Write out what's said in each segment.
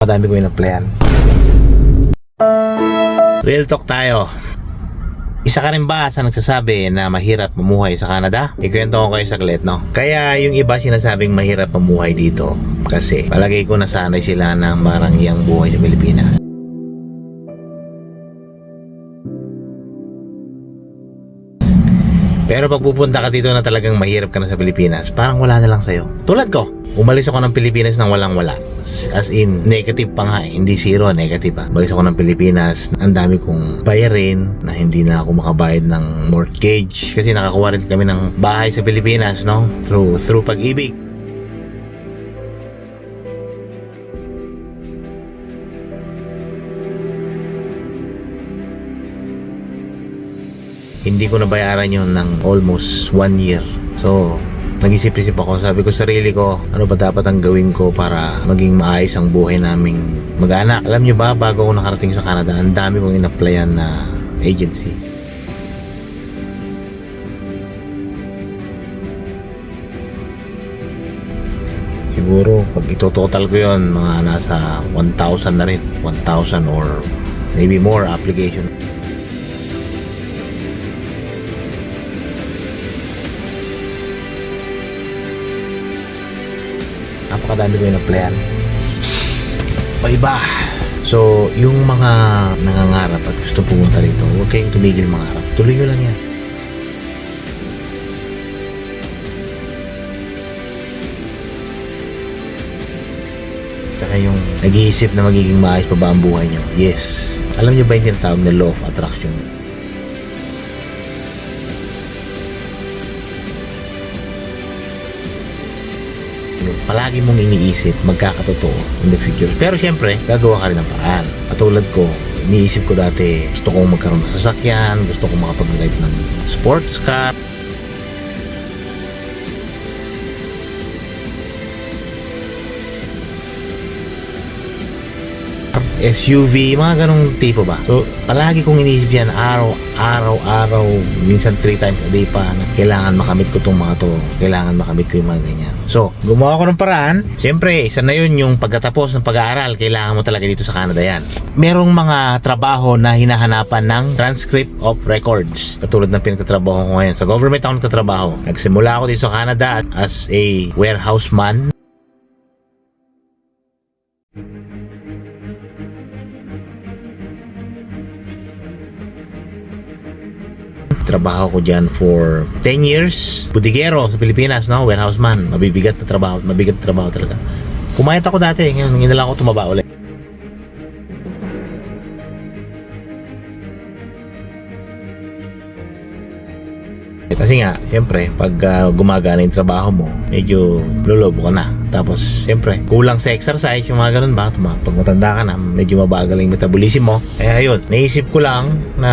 Madami ko yung na-playan. Real talk tayo. Isa ka rin ba sa nagsasabi na mahirap mamuhay sa Canada? Ikwento ko kayo saglit, no? Kaya yung iba sinasabing mahirap mamuhay dito kasi palagay ko nasanay sila ng marangyang buhay sa Pilipinas. Pero pag pupunta ka dito na talagang mahirap ka na sa Pilipinas, parang wala na lang sa'yo. Tulad ko, umalis ako ng Pilipinas nang walang wala. As in, negative pa nga, hindi zero, negative pa. Umalis ako ng Pilipinas, ang dami kong bayarin na hindi na ako makabayad ng mortgage. Kasi nakakuha rin kami ng bahay sa Pilipinas, no? Through Pag-ibig. Hindi ko nabayaran yun ng almost 1 year. So, nag-isip-isip ako. Sabi ko sarili ko, ano ba dapat ang gawin ko para maging maayos ang buhay naming mag-anak. Alam nyo ba, bago ako nakarating sa Canada, ang dami kong in-applyan na agency. Siguro, pag itototal ko yun, mga nasa 1,000 na rin. 1,000 or maybe more application. Napakadami ko yung na-playan. Iba. So, yung mga nangangarap at gusto pumunta rito, huwag kayong tumigil mangarap. Tuloy nyo lang yan. Saka yung nag-iisip na magiging maayos pa ba ang buhay nyo? Yes. Alam nyo ba yung tinatawag na law of attraction? Palagi mong iniisip magkakatotoo in the future. Pero syempre, gagawa ka rin ng paraan. Katulad ko, iniisip ko dati, gusto kong magkaroon ng sasakyan, gusto kong makapag-drive ng sports car. SUV, mga ganong tipo ba. So, palagi kong iniisip yan araw-araw, minsan 3 times a day pa na kailangan makamit ko itong mga to, kailangan makamit ko yung mga ganyan. So, gumawa ko ng paraan. Siyempre, isa na yun yung pagkatapos ng pag-aaral, kailangan mo talaga dito sa Canada yan. Merong mga trabaho na hinahanapan ng transcript of records. Katulad ng pinagtatrabaho ko ngayon. Sa government ako nagtatrabaho. Nagsimula ako dito sa Canada as a warehouse man. Trabaho ko dyan for 10 years. Budigero sa Pilipinas, no? Warehouse man. Mabibigat na trabaho. Mabigat na trabaho talaga. Kumayat ako dati. Ngayon lang ako tumaba ulit. Kasi nga, siyempre, pag gumagana yung trabaho mo, medyo lolobo ka na. Tapos, siyempre, kulang sa exercise, yung mga ganun ba? Pag matanda ka na, medyo mabagal yung metabolism mo. Kaya yun, naisip ko lang na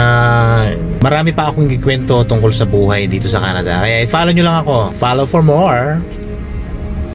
marami pa akong ikikwento tungkol sa buhay dito sa Canada. Kaya i-follow nyo lang ako. Follow for more.